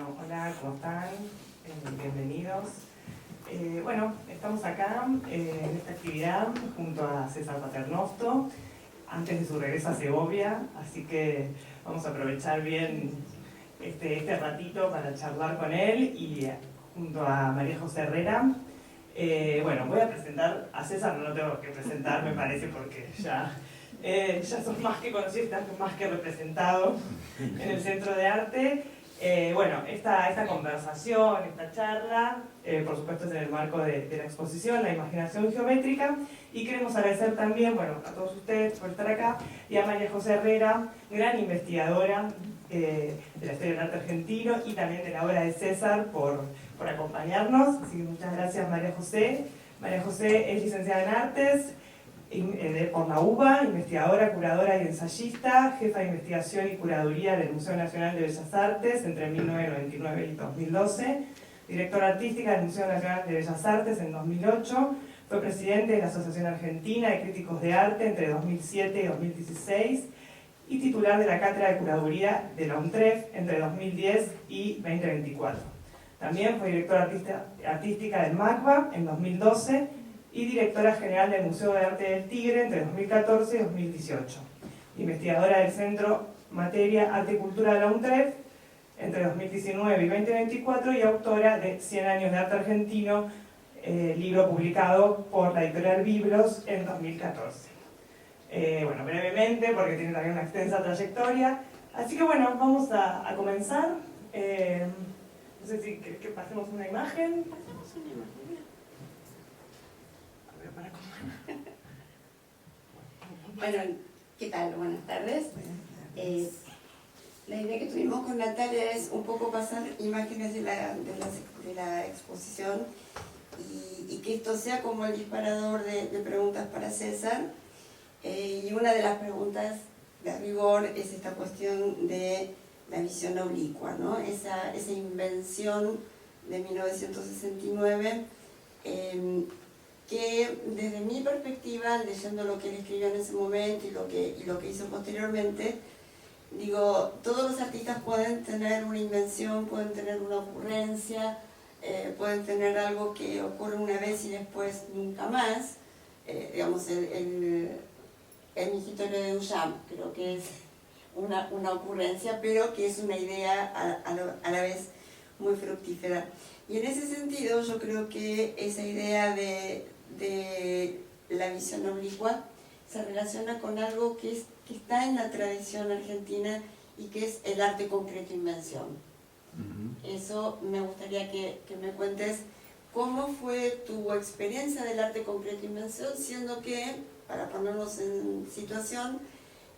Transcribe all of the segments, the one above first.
Bueno, hola, ¿cómo están? Bienvenidos. Bueno, estamos acá en esta actividad junto a César Paternosto, antes de su regreso a Segovia, así que vamos a aprovechar bien este ratito para charlar con él y junto a María José Herrera. Bueno, voy a presentar a César, no lo tengo que presentar, me parece, porque ya son más que conocidos, están más que representados en el Centro de Arte. Bueno, esta conversación, esta charla, por supuesto es en el marco de la exposición La Imaginación Geométrica, y queremos agradecer también, bueno, a todos ustedes por estar acá, y a María José Herrera, gran investigadora de la historia del arte argentino y también de la obra de César por acompañarnos. Así que muchas gracias, María José. María José es licenciada en Artes por la UBA, investigadora, curadora y ensayista, jefa de investigación y curaduría del Museo Nacional de Bellas Artes entre 1999 y 2012, directora artística del Museo Nacional de Bellas Artes en 2008, fue presidente de la Asociación Argentina de Críticos de Arte entre 2007 y 2016 y titular de la Cátedra de Curaduría de la UNTREF entre 2010 y 2024. También fue directora artística del MACBA en 2012 y directora general del Museo de Arte del Tigre entre 2014 y 2018. Investigadora del Centro Materia Arte y Cultura de la UNTREF entre 2019 y 2024 y autora de 100 años de arte argentino, libro publicado por la editorial Biblos en 2014. Bueno, brevemente, porque tiene también una extensa trayectoria. Así que bueno, vamos a comenzar. No sé si que pasemos una imagen. Pasemos una imagen. Bueno, ¿qué tal? Buenas tardes. La idea que tuvimos con Natalia es un poco pasar imágenes de la exposición y que esto sea como el disparador de preguntas para César. Y una de las preguntas de rigor es esta cuestión de la visión oblicua, ¿no? Esa invención de 1969 que desde mi perspectiva, leyendo lo que él escribió en ese momento y lo que hizo posteriormente, digo, todos los artistas pueden tener una invención, pueden tener una ocurrencia, pueden tener algo que ocurre una vez y después nunca más. Digamos, el Mingitorio de Duchamp creo que es una ocurrencia, pero que es una idea a la vez muy fructífera. Y en ese sentido yo creo que esa idea de la visión oblicua se relaciona con algo que está en la tradición argentina y que es el arte concreto invención. Eso me gustaría que me cuentes cómo fue tu experiencia del arte concreto invención, siendo que, para ponernos en situación,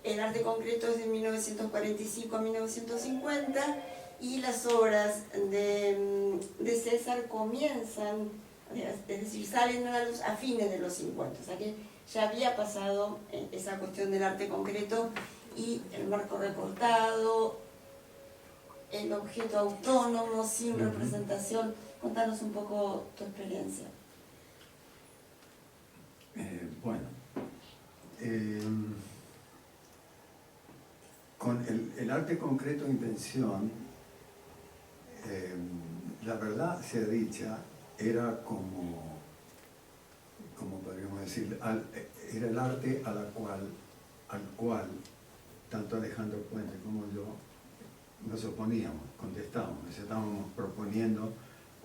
el arte concreto es de 1945 a 1950 y las obras de César comienzan, es decir, salen a la luz a fines de los 50, o sea que ya había pasado esa cuestión del arte concreto y el marco recortado, el objeto autónomo, sin representación. Contanos un poco tu experiencia. Bueno, con el arte concreto invención, la verdad sea dicha, era como podríamos decir, era el arte al cual tanto Alejandro Puente como yo nos oponíamos, contestábamos, estábamos proponiendo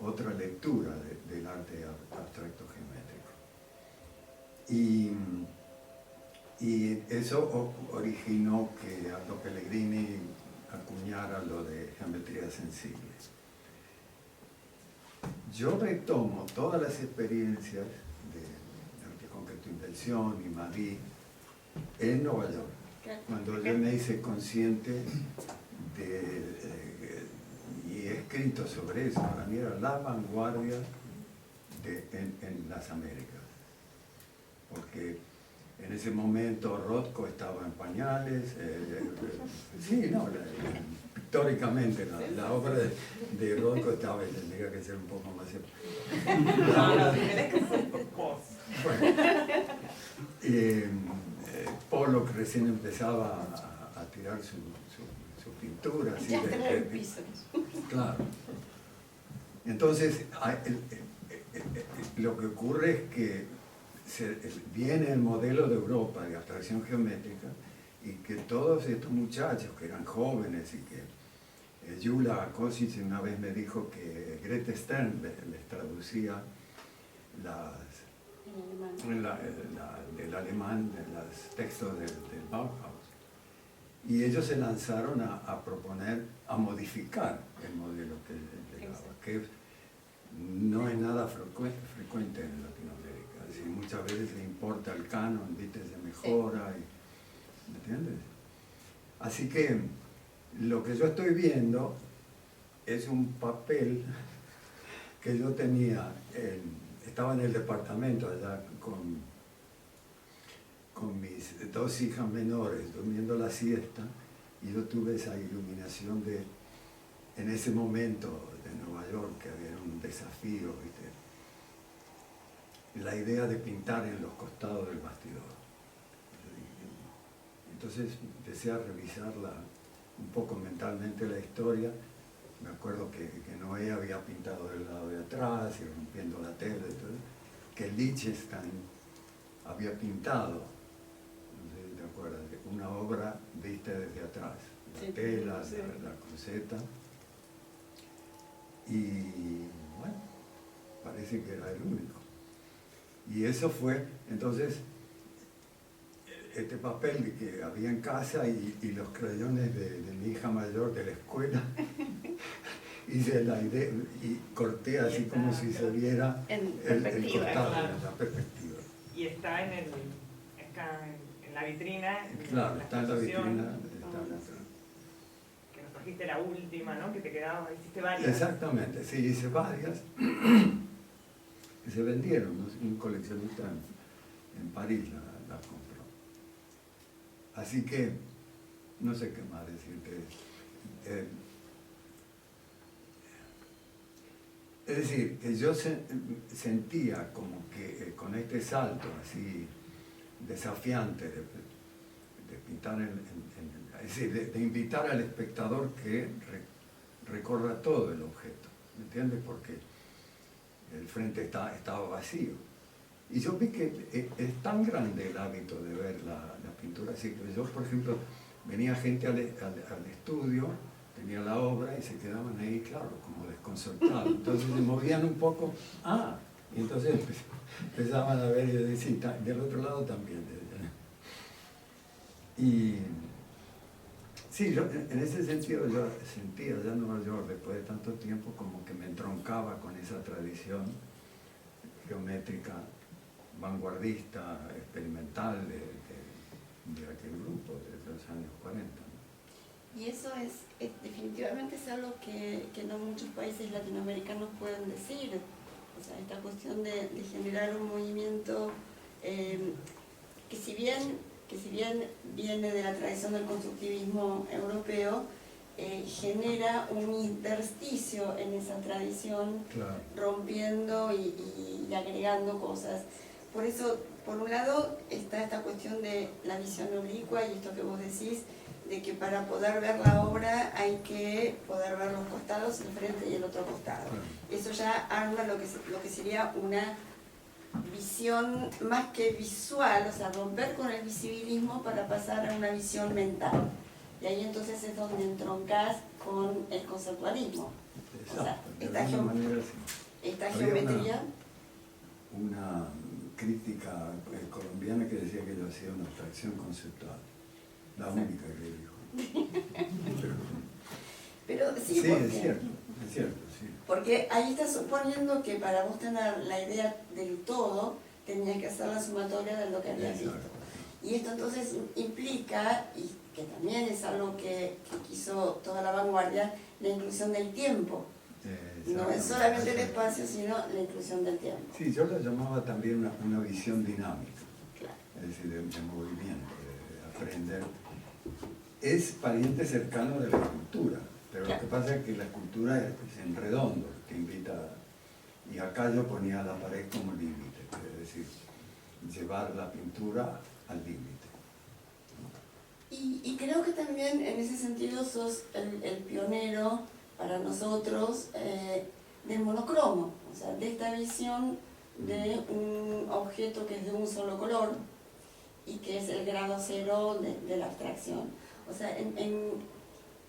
otra lectura del arte abstracto geométrico. Y eso originó que Aldo Pellegrini acuñara lo de geometría sensible. Yo retomo todas las experiencias de arte concreto invención y Madrid en Nueva York, cuando yo me hice consciente y he escrito sobre eso. Para mí era la vanguardia en las Américas, porque en ese momento Rothko estaba en pañales, pictóricamente la obra de Rothko estaba, y tendría que ser un poco más... Pollock recién empezaba a tirar su pintura, así Claro. Entonces, lo que ocurre es que viene el modelo de Europa de abstracción geométrica y que todos estos muchachos que eran jóvenes y que Gyula Kosic una vez me dijo que Grete Stern les traducía del alemán, de los textos del Bauhaus. Y ellos se lanzaron a proponer, a modificar el modelo que daba, que no es nada frecuente en Latinoamérica. Es decir, muchas veces se importa el canon, ¿viste? Se mejora, ¿me entiendes? Así que lo que yo estoy viendo es un papel que yo tenía, estaba en el departamento allá con mis 2 hijas menores durmiendo la siesta, y yo tuve esa iluminación en ese momento de Nueva York, que había un desafío, ¿viste? La idea de pintar en los costados del bastidor. Entonces empecé a revisarla un poco mentalmente, la historia. Me acuerdo que Noé había pintado del lado de atrás y rompiendo la tela y todo, que Lichtenstein había pintado, no sé si te acuerdas, una obra vista desde atrás, la tela, la cruceta, y bueno, parece que era el único. Y eso fue, entonces, este papel que había en casa y los crayones de mi hija mayor de la escuela, hice la idea y corté así como si se viera el costado, claro. la perspectiva. Y está en la vitrina. Claro, está en la vitrina. Que nos trajiste la última, ¿no? Que te quedaba, hiciste varias. Exactamente, sí, hice varias que se vendieron, ¿no? Un coleccionista en París la compró. Así que, no sé qué más decirte. Es decir, que yo sentía como que con este salto así desafiante de pintar, es decir, de invitar al espectador que recorra todo el objeto, ¿me entiendes? Porque el frente estaba vacío. Y yo vi que es tan grande el hábito de ver la pintura, así que yo, por ejemplo, venía gente al estudio, tenía la obra y se quedaban ahí, claro, como desconcertados. Entonces se movían un poco, y entonces empezaban a ver y yo decía, del otro lado también. Y sí, yo, en ese sentido yo sentía ya en Nueva York, después de tanto tiempo, como que me entroncaba con esa tradición geométrica, vanguardista, experimental de aquel grupo de los años 40. ¿No? Y eso definitivamente es algo que no muchos países latinoamericanos pueden decir. O sea, esta cuestión de generar un movimiento que si bien viene de la tradición del constructivismo europeo, genera un intersticio en esa tradición, Claro. rompiendo y agregando cosas. Por eso, por un lado, está esta cuestión de la visión oblicua y esto que vos decís, de que para poder ver la obra hay que poder ver los costados, el frente y el otro costado. Eso ya arma lo que sería una visión más que visual, o sea, romper con el visibilismo para pasar a una visión mental. Y ahí entonces es donde entroncás con el conceptualismo. Exacto, o sea, de alguna manera sí. esta Había geometría... Una crítica colombiana que decía que yo hacía una abstracción conceptual, la única que dijo. Pero sí, sí, porque, es cierto, sí. Porque ahí está suponiendo que para vos tener la idea del todo, tenías que hacer la sumatoria de lo que habías visto. Y esto entonces implica, y que también es algo que quiso toda la vanguardia, la inclusión del tiempo. No es solamente el espacio, sino la inclusión del tiempo. Sí, yo lo llamaba también una visión dinámica, Claro. es decir, de movimiento, de aprender. Es pariente cercano de la escultura, pero Claro. Lo que pasa es que la escultura es en redondo, te invita, y acá yo ponía la pared como límite, es decir, llevar la pintura al límite. Y creo que también en ese sentido sos el pionero para nosotros del monocromo, o sea, de esta visión de un objeto que es de un solo color y que es el grado cero de la abstracción. O sea,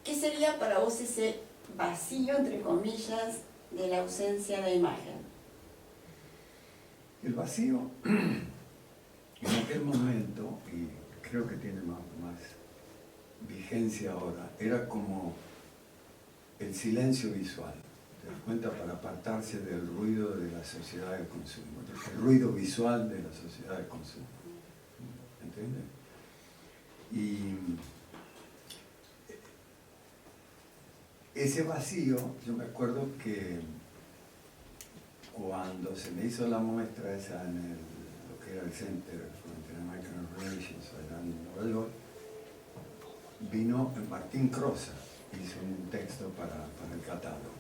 ¿qué sería para vos ese vacío, entre comillas, de la ausencia de imagen? El vacío, en aquel momento, y creo que tiene más vigencia ahora, era como el silencio visual. ¿Te das cuenta? Para apartarse del ruido de la sociedad de consumo, el ruido visual de la sociedad de consumo. ¿Entiendes? Y ese vacío, yo me acuerdo que cuando se me hizo la muestra esa en lo que era el Center for Inter-American Relations allá en Nueva York, vino Martín Crosa, hizo un texto para el catálogo.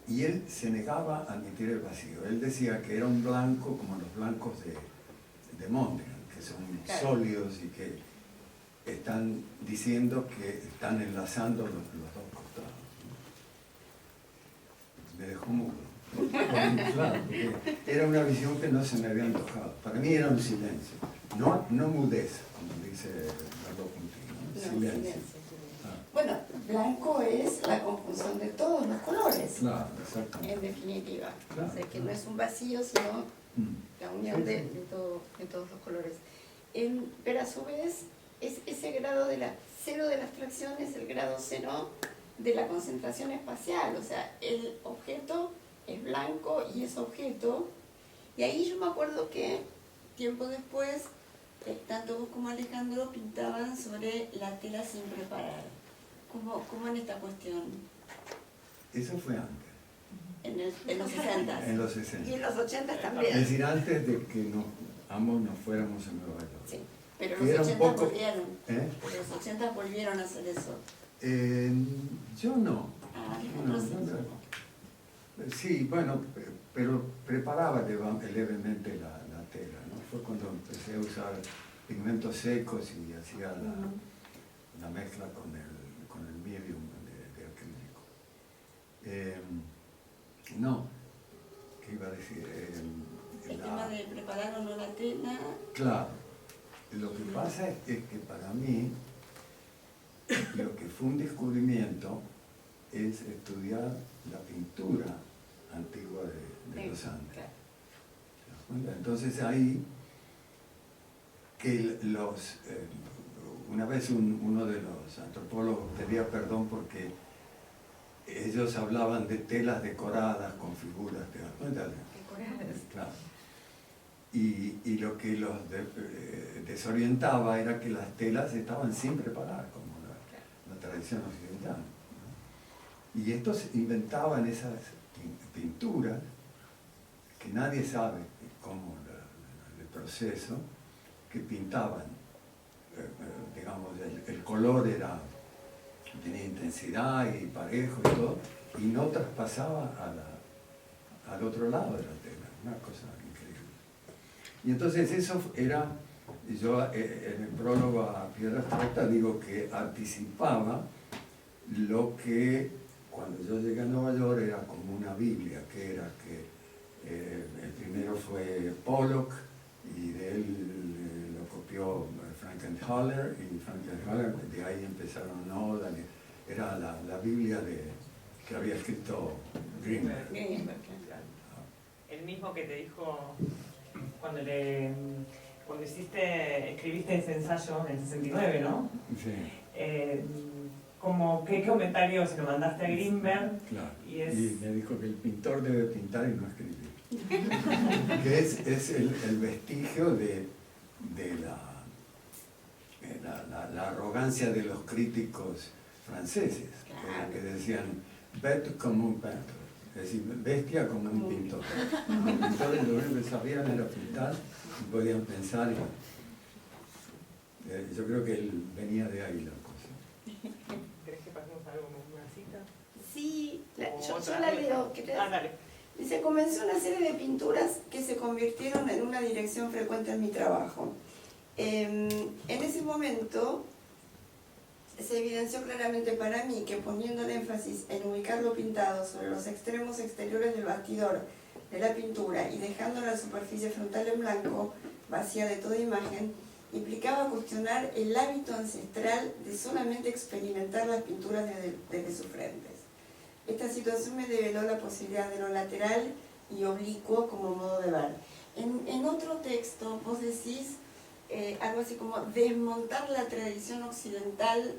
Y él se negaba a admitir el vacío. Él decía que era un blanco como los blancos de Mondrian, que son sólidos y que están diciendo que están enlazando los dos costados. Me dejó mudo. Claro, porque era una visión que no se me había antojado. Para mí era un silencio. No mudez, como dice Carlos Puntino, silencio. Bueno, blanco es la conjunción de todos los colores. Claro, exactamente. En definitiva. Claro, o sea, que claro. no es un vacío, sino la unión de todos los colores. Pero a su vez, ese grado de cero de la abstracción es el grado cero de la concentración espacial. O sea, el objeto es blanco y es objeto. Y ahí yo me acuerdo que tiempo después, tanto vos como Alejandro pintaban sobre la tela sin preparar. ¿Cómo en esta cuestión? Eso fue antes. En los 60. En los 60. Y en los 80 Es también. decir, antes de que ambos nos fuéramos a Nueva York. Sí, pero Que era los un 80 poco- volvieron. ¿Eh? Los 80 volvieron a hacer eso. Yo no. Ah, No, no sé. Sí, bueno, pero preparaba levemente la tela, ¿no? Fue cuando empecé a usar pigmentos secos y hacía la mezcla con el medium de acrílico. No, ¿qué iba a decir? El tema de preparar o no la tela. Claro, lo que pasa es que para mí lo que fue un descubrimiento es estudiar la pintura antigua de los Andes. Claro. ¿Te das cuenta? Entonces ahí que una vez uno de los antropólogos pedía perdón porque ellos hablaban de telas decoradas con figuras, ¿te das cuenta? Claro. Y lo que los desorientaba era que las telas estaban sin preparar, como la tradición occidental, ¿no? Y estos inventaban esas pinturas que nadie sabe cómo el proceso, que pintaban, digamos, el color tenía intensidad y parejo y todo, y no traspasaba al otro lado de la tela, una cosa increíble. Y entonces eso era, yo en el prólogo a Piedra Abstracta digo que anticipaba lo que cuando yo llegué a Nueva York era como una Biblia, que era que el primero fue Pollock y de él lo copió Frankenthaler, y Frankenthaler de ahí empezaron era la Biblia que había escrito Greenberg. El mismo que te dijo cuando escribiste ese ensayo en el 69, ¿no? Sí. ¿Qué comentario se lo mandaste a Greenberg? Claro. Y me dijo que el pintor debe pintar y no escribir. Que es el vestigio de la arrogancia de los críticos franceses, que decían bête comme un peintre, es decir, bestia como un pintor. Los pintores lo único que sabían era pintar y podían pensar. Yo creo que él venía de ahí la cosa. ¿Querés que pasemos algo con una cita? Sí, yo Otra. la leo. Dale. Dice, comenzó una serie de pinturas que se convirtieron en una dirección frecuente en mi trabajo. En ese momento se evidenció claramente para mí que poniendo el énfasis en ubicar lo pintado sobre los extremos exteriores del bastidor de la pintura y dejando la superficie frontal en blanco, vacía de toda imagen, implicaba cuestionar el hábito ancestral de solamente experimentar las pinturas desde sus frentes. Esta situación me develó la posibilidad de lo lateral y oblicuo como modo de ver. En otro texto vos decís algo así como desmontar la tradición occidental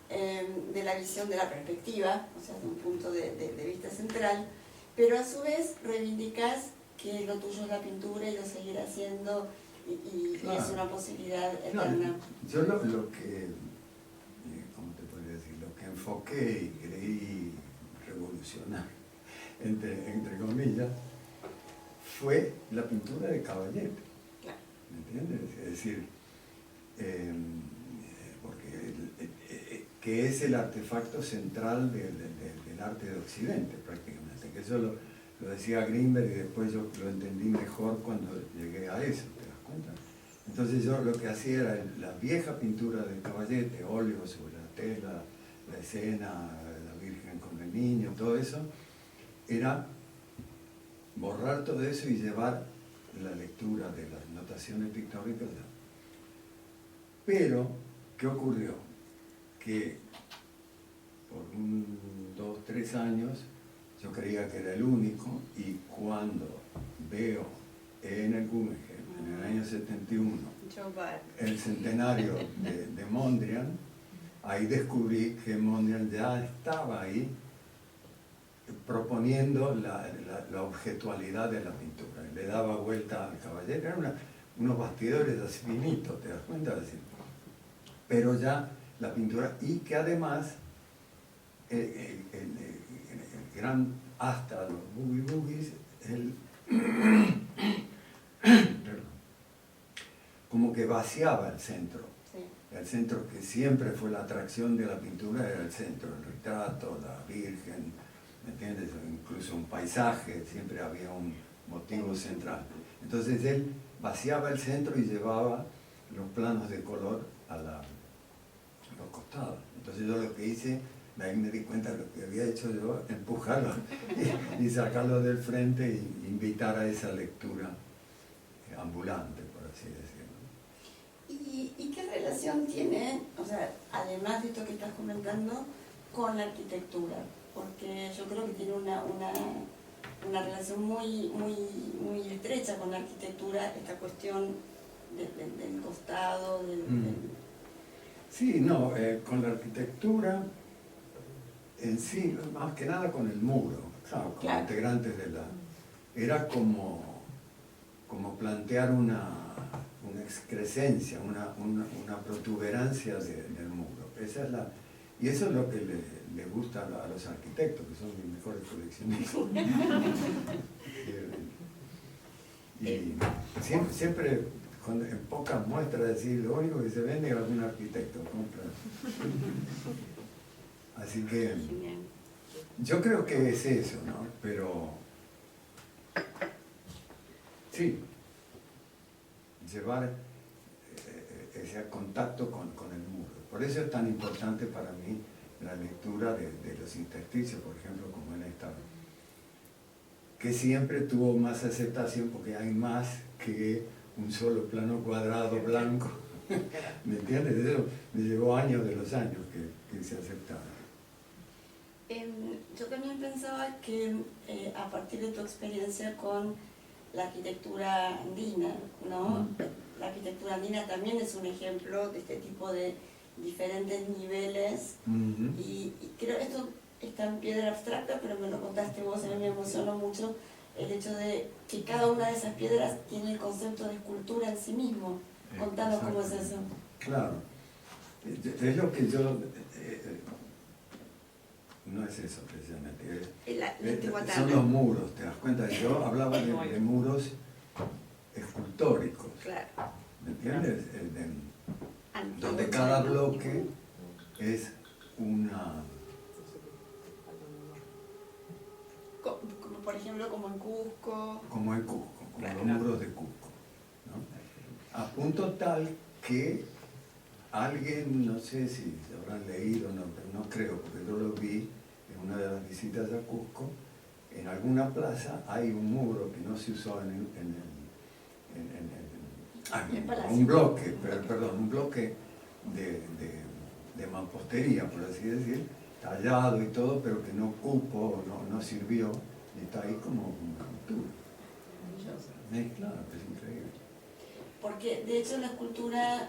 de la visión de la perspectiva, o sea, de un punto de vista central, pero a su vez reivindicás que lo tuyo es la pintura y lo seguirás haciendo y Claro. es una posibilidad No, eterna. yo lo que, ¿cómo te podría decir? Lo que enfoqué y creí revolucionar, entre comillas, fue la pintura de Caballete. Claro. ¿Me entiendes? Es decir, que es el artefacto central del arte de Occidente, prácticamente. Que eso lo decía Grinberg y después yo lo entendí mejor cuando llegué a eso, ¿te das cuenta? Entonces yo lo que hacía era la vieja pintura de Caballete, óleo sobre la tela, la escena, la Virgen con el niño, todo eso, era borrar todo eso y llevar la lectura de las notaciones pictóricas. Pero, ¿qué ocurrió? Que por 2, 3 años yo creía que era el único, y cuando veo en el Guggenheim, en el año 71, el centenario de Mondrian, ahí descubrí que Mondrian ya estaba ahí proponiendo la objetualidad de la pintura. Le daba vuelta al Caballete, eran unos bastidores así finitos, ¿te das cuenta? Pero ya la pintura, y que además el gran hasta los boogie boogies, como que vaciaba el centro. Sí. El centro que siempre fue la atracción de la pintura era el centro, el retrato, la Virgen, ¿me entiendes? Incluso un paisaje, siempre había un motivo central. Entonces él vaciaba el centro y llevaba los planos de color a los costados. Entonces yo lo que hice, ahí me di cuenta de lo que había hecho yo, empujarlo y sacarlo del frente e invitar a esa lectura ambulante, por así decirlo. ¿Y qué relación tiene, o sea, además de esto que estás comentando, con la arquitectura? Porque yo creo que tiene una relación muy estrecha con la arquitectura, esta cuestión del costado, Sí, no, con la arquitectura en sí, más que nada con el muro, claro, como claro. Integrantes de la... Era como plantear una excrescencia, una protuberancia del muro. Esa es y eso es lo que le gusta a los arquitectos, que son mis mejores coleccionistas. y siempre en pocas muestras decir, lo único que se vende es algún arquitecto compra. Así que yo creo que es eso, ¿no? Pero sí, llevar ese contacto con el muro. Por eso es tan importante para mí la lectura de los intersticios, por ejemplo, como en esta, que siempre tuvo más aceptación porque hay más que un solo plano cuadrado blanco. ¿Me entiendes? Eso me llevó años de los años que se aceptaba. Yo también pensaba que a partir de tu experiencia con la arquitectura andina, ¿no? La arquitectura andina también es un ejemplo de este tipo de diferentes niveles y creo esto está en piedra abstracta, pero me lo contaste vos, a mí me emocionó mucho el hecho de que cada una de esas piedras tiene el concepto de escultura en sí mismo. Contanos cómo es eso. Claro, es lo que yo... no es eso precisamente, son los muros, ¿te das cuenta? Yo hablaba de muros escultóricos, claro. ¿Me entiendes? Donde cada bloque es una... Como por ejemplo, como en Cusco. Como en Cusco, como claro. Los muros de Cusco, ¿no? A punto tal que alguien, no sé si se habrán leído, no, pero no creo, porque yo lo vi en una de las visitas a Cusco. En alguna plaza hay un muro que no se usó un bloque, perdón, un bloque de mampostería, por así decir, tallado y todo, pero que no cupo, no sirvió, y está ahí como una cultura. Claro, es increíble. Porque de hecho la escultura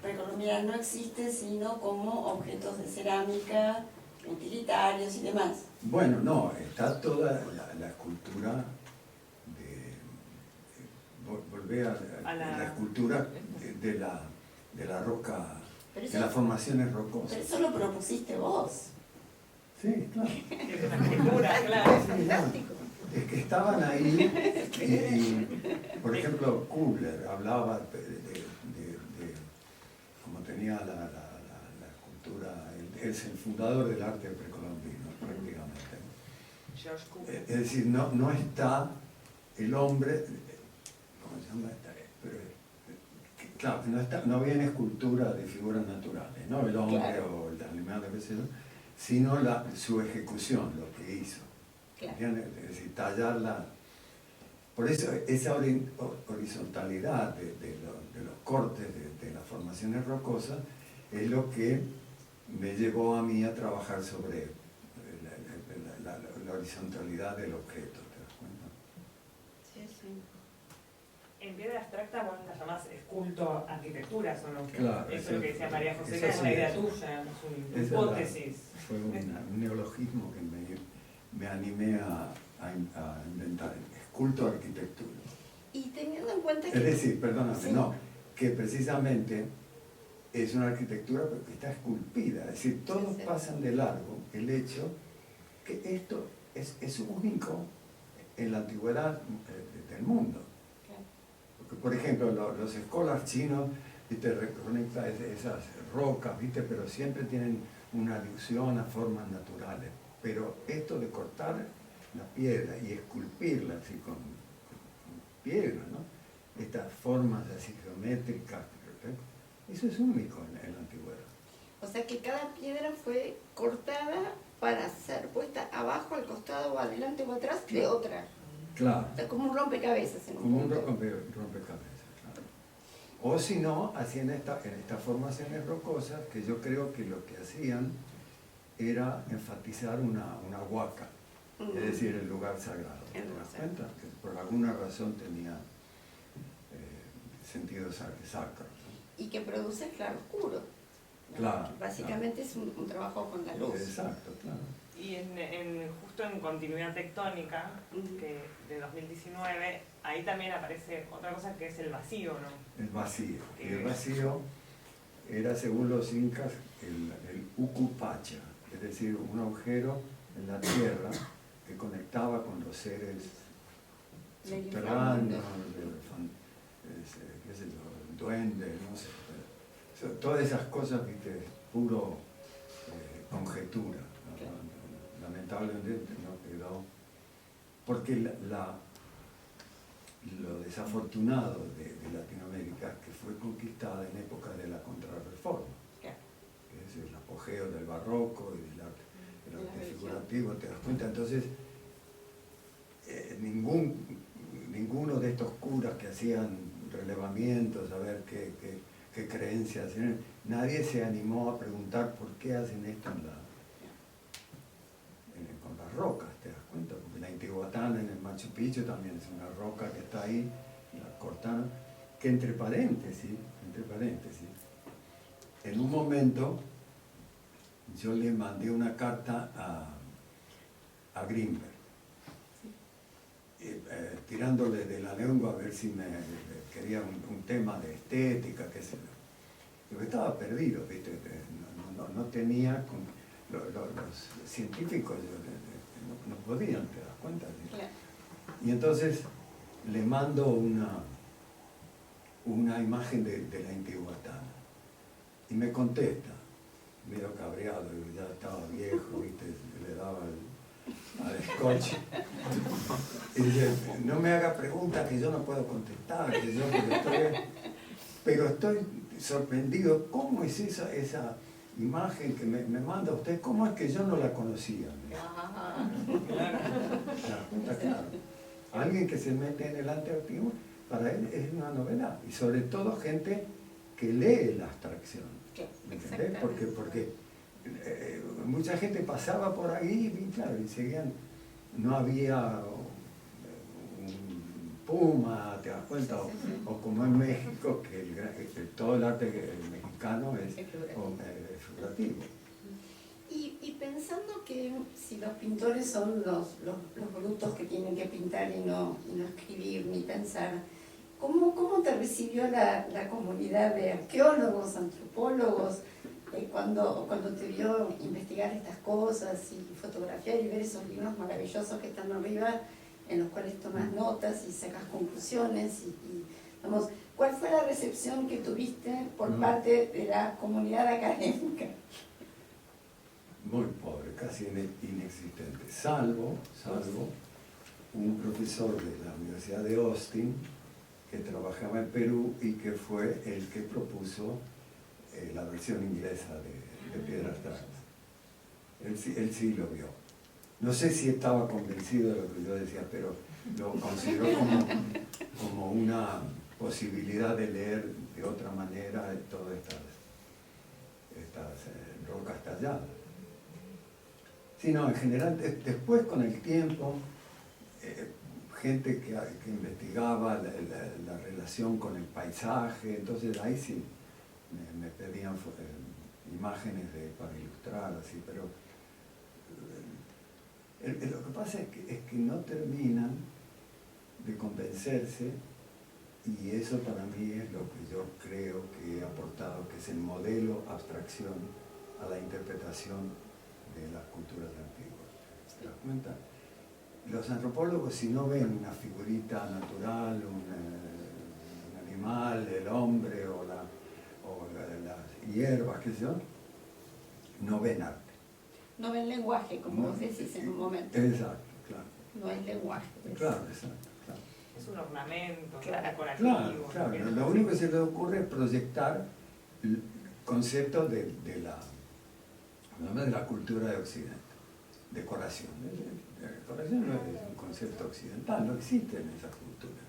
precolombina no existe sino como objetos de cerámica, utilitarios y demás. Bueno, no, está toda la escultura volver a la escultura de la roca, de las formaciones rocosas. Pero eso lo propusiste vos. Sí, claro. Es una escultura, claro. Fantástico. Es que estaban ahí y, por ejemplo, Kubler hablaba de como tenía la escultura, es el fundador del arte precolombino, prácticamente. George Cukor. Es decir, no está el hombre, ¿cómo se llama? Pero, claro, no había escultura de figuras naturales, ¿no? El hombre claro. o el animal, sino su ejecución, lo que hizo. Claro. Es decir, tallarla. Por eso esa horizontalidad de los cortes de las formaciones rocosas es lo que me llevó a mí a trabajar sobre la horizontalidad del objeto. ¿Te das cuenta? Sí, sí. En piedra abstracta vos la llamás esculto arquitecturas, ¿o no? Claro, eso es lo que decía María José, eso que es sí, una idea eso. tuya, no es una Esa hipótesis. Fue un neologismo que me animé a inventar, esculto arquitectura. Y teniendo en cuenta que... Es decir, perdóname, sí. no, que precisamente es una arquitectura pero que está esculpida, es decir, todos Sí. pasan de largo el hecho que esto es único en la antigüedad del mundo. Claro. Porque, por ejemplo, los escolas chinos, ¿viste? Reconectan esas rocas, ¿viste? Pero siempre tienen una alusión a formas naturales. Pero esto de cortar la piedra y esculpirla así con piedra, ¿no? Estas formas así geométricas, eso es único en la antigüedad. O sea que cada piedra fue cortada para ser puesta abajo, al costado o adelante o atrás de otra. Claro. O sea, como un rompecabezas en un Como un punto. rompecabezas, claro. O si no, hacían en estas formaciones rocosas, que yo creo que lo que hacían era enfatizar una huaca, es decir, el lugar sagrado. ¿Te das cuenta? Que por alguna razón tenía sentido sacro. ¿No? Y que produce claroscuro. ¿no? Claro, Básicamente es un trabajo con la luz. Exacto, claro. Y justo en Continuidad Tectónica, que de 2019, ahí también aparece otra cosa que es el vacío, ¿no? El vacío. Y el vacío era, según los incas, el ucupacha, es decir, un agujero en la tierra que conectaba con los seres subterráneos, qué sé yo, duendes, no sé. Todas esas cosas, viste, es puro conjetura. ¿No? Lamentablemente no quedó. Porque lo desafortunado de Latinoamérica es que fue conquistada en época de la Contrarreforma. Es el apogeo del barroco y del arte figurativo, ¿te das cuenta? Entonces, ninguno de estos curas que hacían relevamientos, a ver qué creencias tienen, nadie se animó a preguntar por qué hacen esto con las rocas, ¿te das cuenta? Porque la Intihuatana en el Machu Picchu también es una roca que está ahí, la cortaron, que entre paréntesis, en un momento yo le mandé una carta a Grimberg, tirándole de la lengua a ver si me quería un tema de estética, qué sé yo. Yo estaba perdido, ¿viste? No tenía, los científicos no podían, ¿te das cuenta? Claro. Y entonces le mando una imagen de la Intihuatana y me contesta, medio cabreado, ya estaba viejo, ¿viste? Le daba al scotch. Y dice, no me haga preguntas que yo no puedo contestar, que yo pero estoy sorprendido, ¿cómo es esa imagen que me manda usted? ¿Cómo es que yo no la conocía? Claro. Alguien que se mete en el arte antiguo, para él es una novedad, y sobre todo gente que lee la abstracción. ¿Entendés? Porque mucha gente pasaba por ahí y claro, y seguían, no había un Puma, ¿te das cuenta? O como en México, que todo el arte mexicano es figurativo. Y pensando que si los pintores son los brutos que tienen que pintar y no escribir ni pensar, ¿cómo te recibió la comunidad de arqueólogos, antropólogos, cuando te vio investigar estas cosas y fotografiar y ver esos libros maravillosos que están arriba, en los cuales tomas notas y sacas conclusiones? Vamos, ¿cuál fue la recepción que tuviste por parte de la comunidad académica? Muy pobre, casi inexistente, salvo un profesor de la Universidad de Austin que trabajaba en Perú y que fue el que propuso la versión inglesa de Piedras Trans. Él sí lo vio. No sé si estaba convencido de lo que yo decía, pero lo consideró como una posibilidad de leer de otra manera todas estas rocas talladas. Sí, no, en general, después con el tiempo, gente que investigaba la relación con el paisaje, entonces ahí sí me pedían imágenes para ilustrar, así, pero lo que pasa es que no terminan de convencerse, y eso para mí es lo que yo creo que he aportado, que es el modelo abstracción a la interpretación de las culturas antiguas. ¿Te das cuenta? Los antropólogos, si no ven una figurita natural, un animal, el hombre o las hierbas, qué sé yo, no ven arte. No ven lenguaje, como vos decís en un momento. Exacto, claro. No hay lenguaje. Claro, exacto. Claro. Es un ornamento, Claro, decorativo. Claro. Lo único que se le ocurre es proyectar el concepto de la cultura de Occidente. Decoración. La decoración no es un concepto occidental, no existe en esa cultura.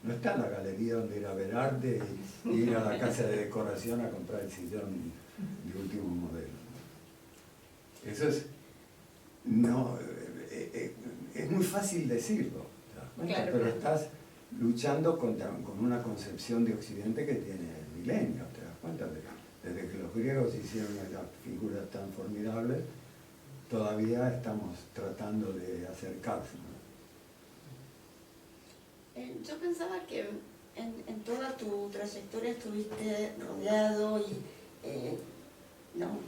No está en la galería donde ir a ver arte y ir a la casa de decoración a comprar el sillón de último modelo. Eso es muy fácil decirlo, Claro, pero estás luchando con una concepción de Occidente que tiene milenios, ¿te das cuenta? Desde que los griegos hicieron esas figuras tan formidables, todavía estamos tratando de acercarse, ¿no? Yo pensaba que en toda tu trayectoria estuviste rodeado y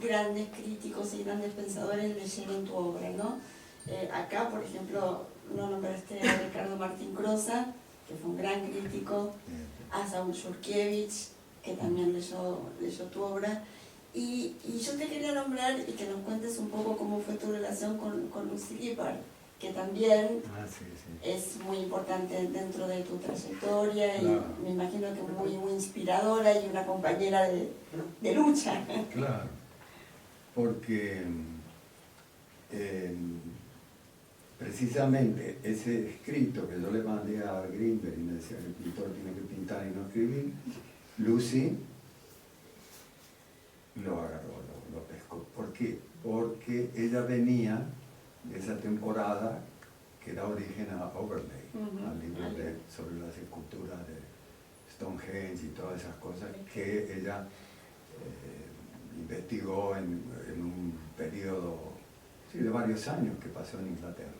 grandes críticos y grandes pensadores leyeron tu obra, ¿no? Acá, por ejemplo, no nombraste a Ricardo Martín Crosa, que fue un gran crítico, a Saúl Yurkiewicz, que también leyó tu obra, y yo te quería nombrar y que nos cuentes un poco cómo fue tu relación con Lucy Lippard, que también es muy importante dentro de tu trayectoria, claro. Y me imagino que muy, muy inspiradora y una compañera de lucha. Claro, porque precisamente ese escrito que yo le mandé a Greenberg y me decía que el pintor tiene que pintar y no escribir, Lucy lo agarró, lo pescó. ¿Por qué? Porque ella venía de esa temporada que da origen a Overlay, al libro sobre las esculturas de Stonehenge y todas esas cosas que ella investigó en un periodo de varios años que pasó en Inglaterra.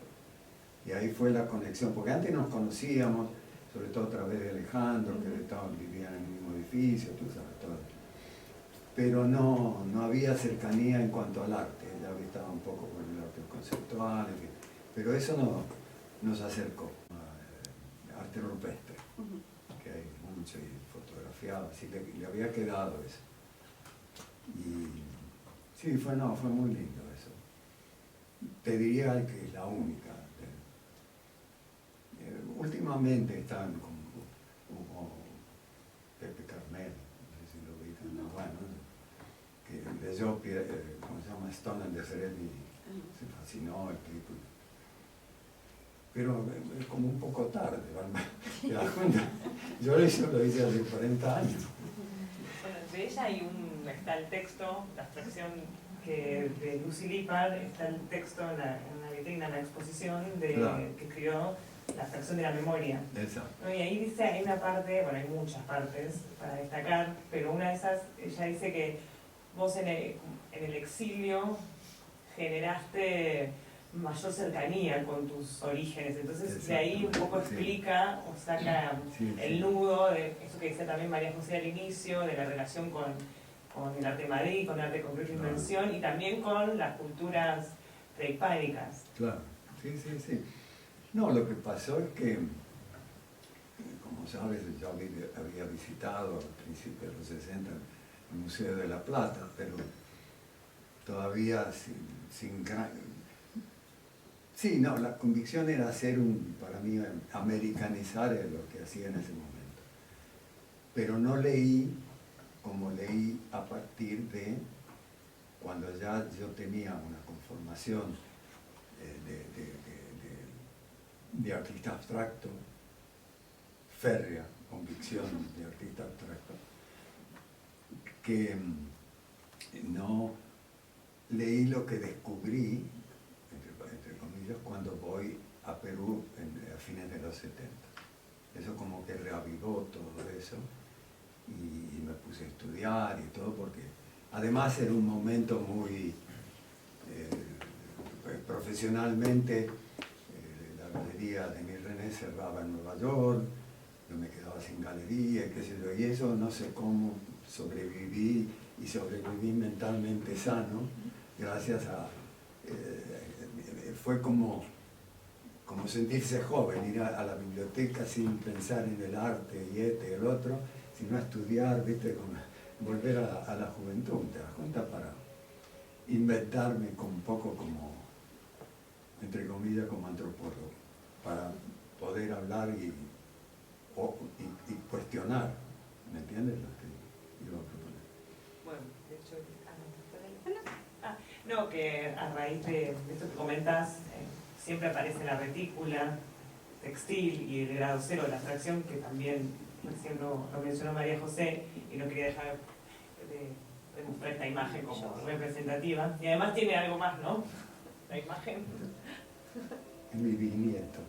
Y ahí fue la conexión, porque antes nos conocíamos, sobre todo a través de Alejandro, que vivían en el mismo edificio, tú sabes, todo. Pero no había cercanía en cuanto al arte, ella estaba un poco con el arte conceptual, pero eso nos acercó a arte rupestre, que hay mucho y fotografiado, así le había quedado eso. Y sí, fue muy lindo eso. Te diría que es la única. Últimamente están como Pepe Carmel, no sé si lo leyó, ¿cómo se llama? Stone and the Sereni, se fascinó el tipo. Pero es como un poco tarde, ¿verdad? ¿Te das cuenta? Yo eso lo hice hace 40 años. Bueno, de ella está el texto, la abstracción de Lucy Lippard, está el texto en la vitrina, en la exposición Claro. que escribió La abstracción de la memoria. Exacto. ¿No? Y ahí dice, hay una parte, bueno, hay muchas partes para destacar, pero una de esas, ella dice que vos en el exilio generaste mayor cercanía con tus orígenes, entonces de ahí un poco explica o saca el nudo de eso que decía también María José al inicio, de la relación con el arte de Madrid, con el arte concreto e invención y también con las culturas prehispánicas. Claro, sí. No, lo que pasó es que, como sabes, yo había visitado a principios de los 60 el Museo de la Plata, pero todavía sin gran... Sí, no, la convicción era hacer para mí, americanizar lo que hacía en ese momento. Pero no leí como leí a partir de cuando ya yo tenía una conformación de artista abstracto, férrea convicción de artista abstracto, que no leí lo que descubrí, entre comillas, cuando voy a Perú a fines de los 70. Eso como que reavivó todo eso y me puse a estudiar y todo, porque además era un momento muy profesionalmente. La galería de Mi René cerraba en Nueva York, yo me quedaba sin galería, qué sé yo, y eso no sé cómo sobreviví, y sobreviví mentalmente sano, gracias a... fue como sentirse joven, ir a la biblioteca sin pensar en el arte y el otro, sino a estudiar, ¿viste? Volver a la juventud, ¿te das cuenta? Para inventarme un poco como, entre comillas, como antropólogo, para poder hablar y cuestionar, ¿me entiendes? Lo que iba a proponer. Bueno, de hecho, no, que a raíz de esto que comentas, siempre aparece la retícula textil y el grado cero de la abstracción, que también recién lo mencionó María José, y no quería dejar de mostrar esta imagen como representativa. Y además tiene algo más, ¿no? La imagen. Es mi bisnieto.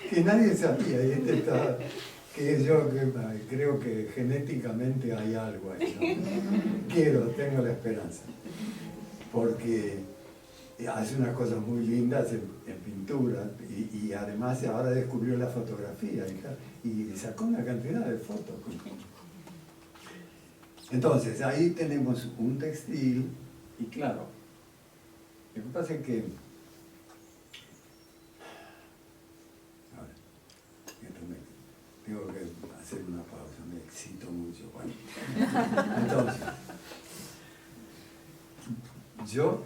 Que nadie sabía, y que yo creo que genéticamente hay algo ahí, ¿no? Tengo la esperanza, porque hace unas cosas muy lindas en pintura, y además ahora descubrió la fotografía y sacó una cantidad de fotos. Entonces ahí tenemos un textil, y claro, lo que pasa es que tengo que hacer una pausa, me excito mucho. Bueno. Entonces, yo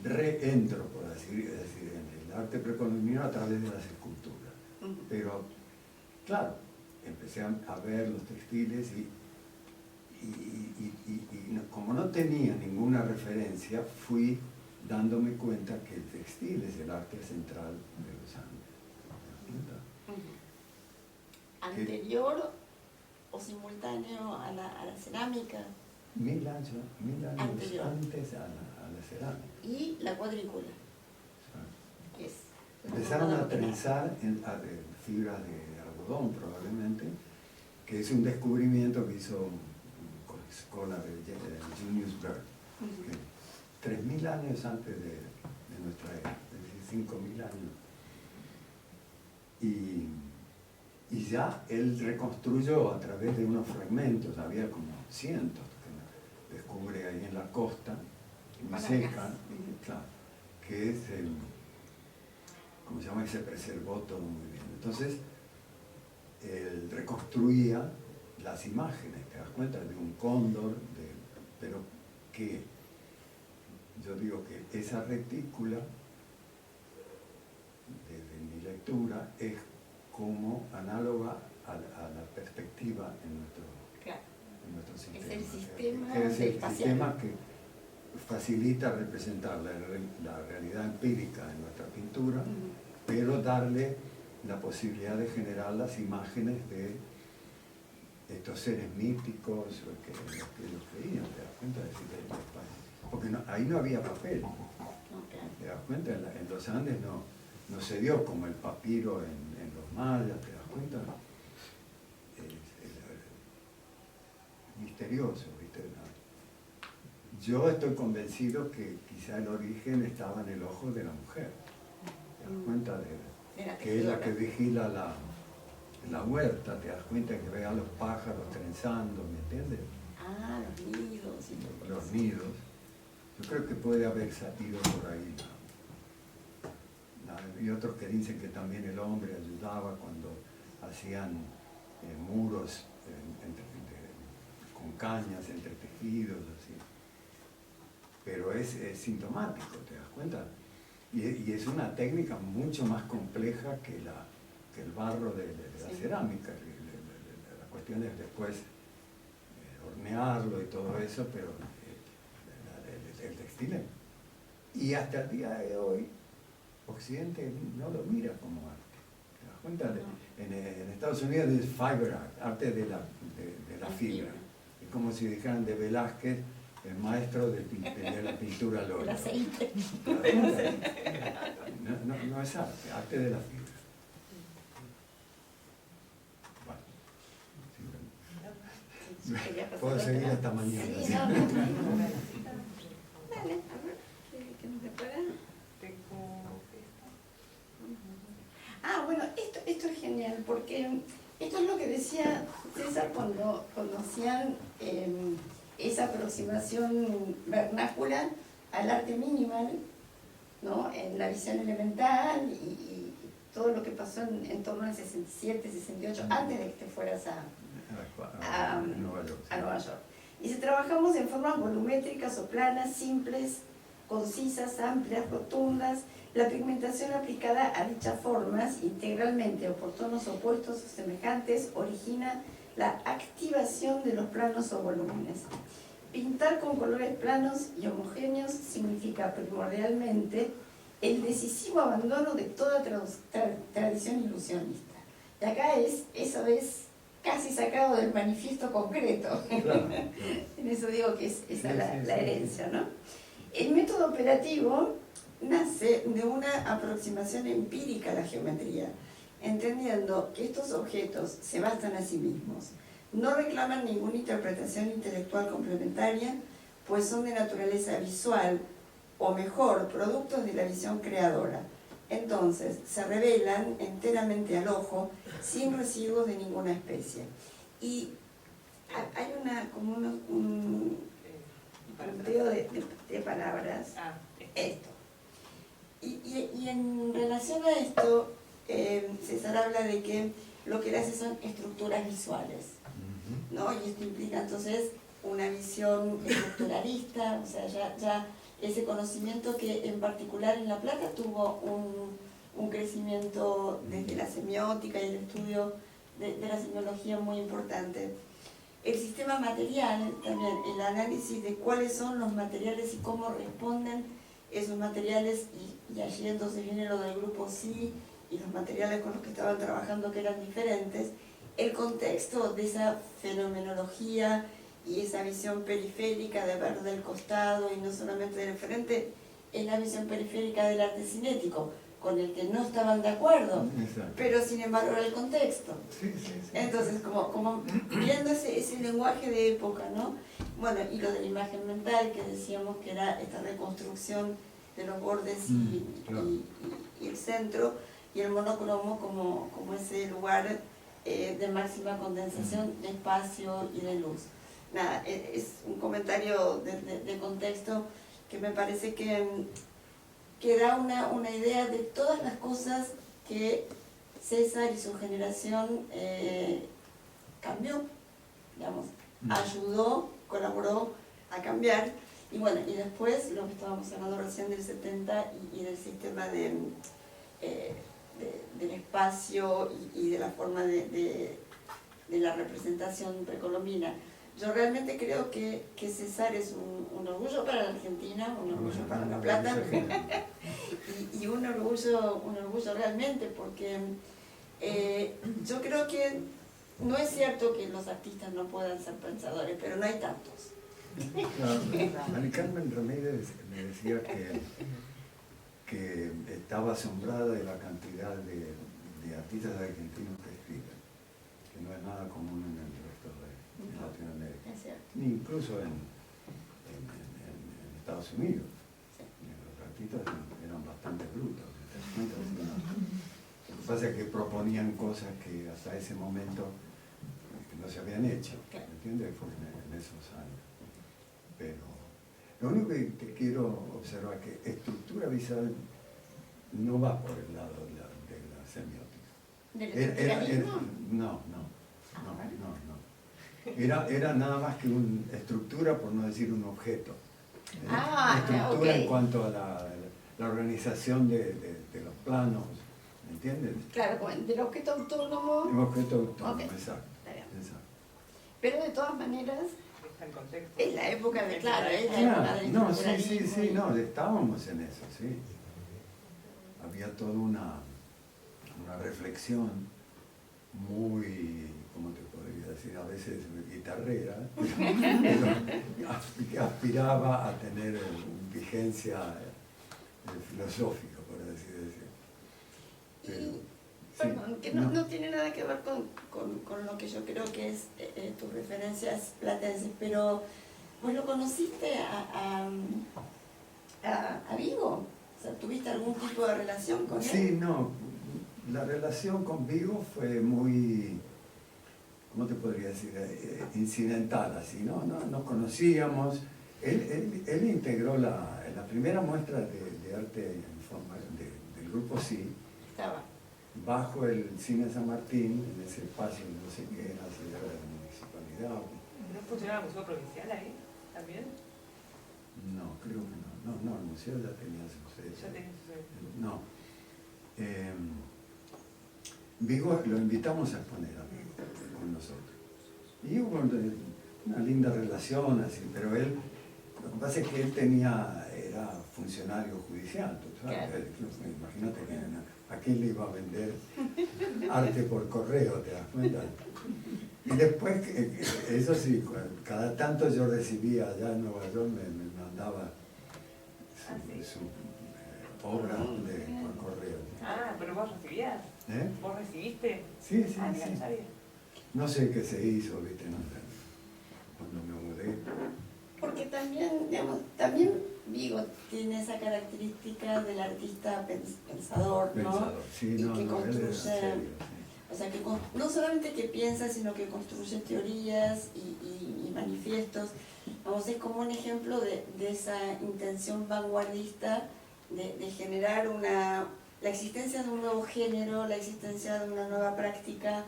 reentro, por decir, en el arte precolombino a través de las esculturas. Pero, claro, empecé a ver los textiles y como no tenía ninguna referencia, fui dándome cuenta que el textil es el arte central de los Andes. ¿Anterior o simultáneo a la cerámica? 1000 años Anterior. antes a la cerámica. Y la cuadrícula. Empezaron a trenzar en fibras de algodón, probablemente, que es un descubrimiento que hizo Scholar Junius Bird, 3000 años antes de nuestra era, es decir, 5000 años. Y ya él reconstruyó a través de unos fragmentos, había como cientos que descubre ahí en la costa, muy seca, claro, que es ¿cómo se llama? Y se preservó todo muy bien. Entonces, él reconstruía las imágenes, te das cuenta, de un cóndor, pero que yo digo que esa retícula, desde mi lectura, es como análoga a la perspectiva en nuestro en nuestro sistema. Es el sistema Es el espacial. sistema que facilita representar la realidad empírica en nuestra pintura, pero darle la posibilidad de generar las imágenes de estos seres míticos que ellos creían, ¿te das cuenta? Porque ahí no había papel, ¿te das cuenta? En los Andes no se dio como el papiro en los mayas, ¿te das cuenta? Es misterioso, ¿viste? Yo estoy convencido que quizá el origen estaba en el ojo de la mujer, ¿te das cuenta? Que es la que vigila la huerta, te das cuenta, que ve a los pájaros trenzando, ¿me entiendes? Ah, los nidos y todo Los eso. nidos. Yo creo que puede haber ido por ahí. Y otros que dicen que también el hombre ayudaba cuando hacían muros con cañas entretejidos, así. Pero es sintomático, ¿te das cuenta? Y es una técnica mucho más compleja que el barro de la cerámica. La cuestión es después hornearlo y todo eso, pero el textil. Y hasta el día de hoy, Occidente no lo mira como arte. ¿Te das cuenta? En Estados Unidos es fiber art, arte de la fibra. Es como si dijeran de Velázquez, el maestro de la pintura al óleo. El aceite. No es arte, arte de la fibra. Bueno, puedo seguir hasta mañana. Sí, ¿sí? no, no. Dale, a ver, ¿qué nos prepara? Bueno, esto es genial, porque esto es lo que decía César cuando hacían esa aproximación vernácula al arte minimal, ¿no? En la visión elemental y todo lo que pasó en torno al 67, 68, antes de que te fueras a Nueva York. Y si trabajamos en formas volumétricas o planas, simples, concisas, amplias, rotundas, la pigmentación aplicada a dichas formas, integralmente o por tonos opuestos o semejantes, origina la activación de los planos o volúmenes. Pintar con colores planos y homogéneos significa primordialmente el decisivo abandono de toda tradición ilusionista. Y acá eso es casi sacado del manifiesto concreto. Claro. En eso digo que es la herencia, ¿no? El método operativo nace de una aproximación empírica a la geometría, entendiendo que estos objetos se bastan a sí mismos, no reclaman ninguna interpretación intelectual complementaria, pues son de naturaleza visual, o mejor, productos de la visión creadora. Entonces, se revelan enteramente al ojo, sin residuos de ninguna especie. Y hay un planteo de palabras, esto. Y en relación a esto, César habla de que lo que él hace son estructuras visuales, ¿no? Y esto implica entonces una visión estructuralista, o sea, ya ese conocimiento que en particular en La Plata tuvo un crecimiento desde la semiótica y el estudio de la semiología muy importante. El sistema material, también el análisis de cuáles son los materiales y cómo responden esos materiales, y allí entonces viene lo del grupo sí y los materiales con los que estaban trabajando que eran diferentes, el contexto de esa fenomenología y esa visión periférica de ver del costado y no solamente del frente, es la visión periférica del arte cinético, con el que no estaban de acuerdo, pero sin embargo era el contexto. Sí. Entonces, como viendo ese lenguaje de época, ¿no? Bueno, y lo de la imagen mental, que decíamos que era esta reconstrucción de los bordes y el centro, y el monocromo como ese lugar de máxima condensación de espacio y de luz. Nada, es un comentario de contexto que me parece que da una idea de todas las cosas que César y su generación cambió, digamos, ayudó, colaboró a cambiar. Y bueno, y después lo que estábamos hablando recién del 70 y del sistema del espacio y de la forma de la representación precolombina. yo realmente creo que César es un orgullo para la Argentina, un orgullo para La Plata y un orgullo realmente, porque yo creo que no es cierto que los artistas no puedan ser pensadores, pero no hay tantos. Mari Carmen Ramírez me decía que estaba asombrada de la cantidad de artistas argentinos que escriben, que no es nada común en el resto de Latinoamérica, ni incluso en Estados Unidos. Sí. Los artistas eran bastante brutos. Lo que pasa es que proponían cosas que hasta ese momento no se habían hecho, ¿me entiendes? Fue en esos años. Pero lo único que te quiero observar es que estructura visual no va por el lado de la semiótica. ¿Del estructuralismo? No. Era nada más que una estructura, por no decir un objeto. Estructura en cuanto a la organización de los planos, ¿me entiendes? Claro, del objeto autónomo. Un objeto autónomo, exacto. Pero de todas maneras, El contexto. es la época de, claro, es la Claro, época del no, estructuralismo. sí, no, estábamos en eso, sí. Había toda una reflexión muy, ¿cómo te podría decir? A veces guitarrera, pero que aspiraba a tener vigencia filosófica, por así decirlo. Perdón, que no tiene nada que ver con lo que yo creo que es tus referencias platenses, pero vos lo conociste a Vigo, o sea, ¿tuviste algún tipo de relación con él? Sí, no, la relación con Vigo fue muy, ¿cómo te podría decir? Incidental, así, ¿no? Nos conocíamos, él integró la primera muestra de arte en forma del grupo Sí. Estaba. Bajo el Cine San Martín, en ese espacio, no sé qué era, si era de la municipalidad. ¿No funcionaba el Museo Provincial ahí también? No, creo que no. No, el museo ya tenía su sede. Ya tenía su sede. No. Vigo lo invitamos a exponer a Vigo con nosotros. Y hubo una linda relación, así, pero él, lo que pasa es que él era funcionario judicial, ¿tú sabes? Claro. Imagínate que ¿a quién le iba a vender arte por correo, te das cuenta? Y después, eso sí, cada tanto yo recibía allá en Nueva York, me mandaba su obra por correo. Ah, pero vos recibías. ¿Eh? ¿Vos recibiste? Sí. Mira, no sabía. No sé qué se hizo, ¿viste? No, cuando me mudé. Porque también, digamos, también Vigo tiene esa característica del artista pensador, ¿no? Pensador, sí, y no, que él construye, era serio, sí. o sea, que no solamente que piensa, sino que construye teorías y manifiestos. Vamos, es como un ejemplo de esa intención vanguardista de generar la existencia de un nuevo género, la existencia de una nueva práctica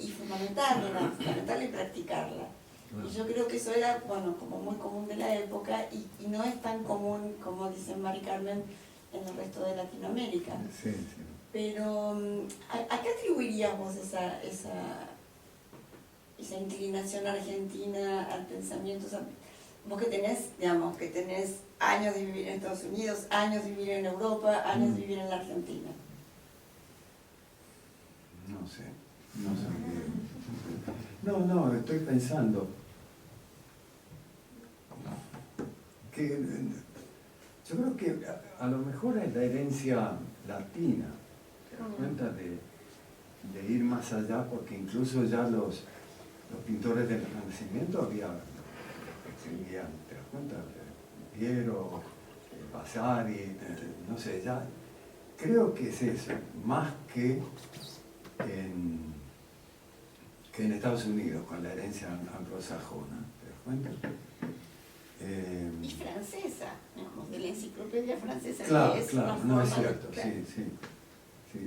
y fundamentarla y practicarla. Y yo creo que eso era, bueno, como muy común de la época y no es tan común, como dice Mari Carmen, en el resto de Latinoamérica. Sí. Pero, ¿a qué atribuirías vos esa inclinación argentina al pensamiento? O sea, vos que tenés, digamos, que tenés años de vivir en Estados Unidos, años de vivir en Europa, años de vivir en la Argentina. No sé. No, estoy pensando que yo creo que a lo mejor es la herencia latina, ¿te das cuenta? De ir más allá, porque incluso ya los pintores del Renacimiento escribían, ¿te das cuenta? Piero, Vasari, no sé, ya creo que es eso, más que en Estados Unidos, con la herencia anglosajona, ¿te das cuenta? Y francesa, digamos, de la enciclopedia francesa. Claro, que es claro, una no es forma cierto, de, sí. Sí.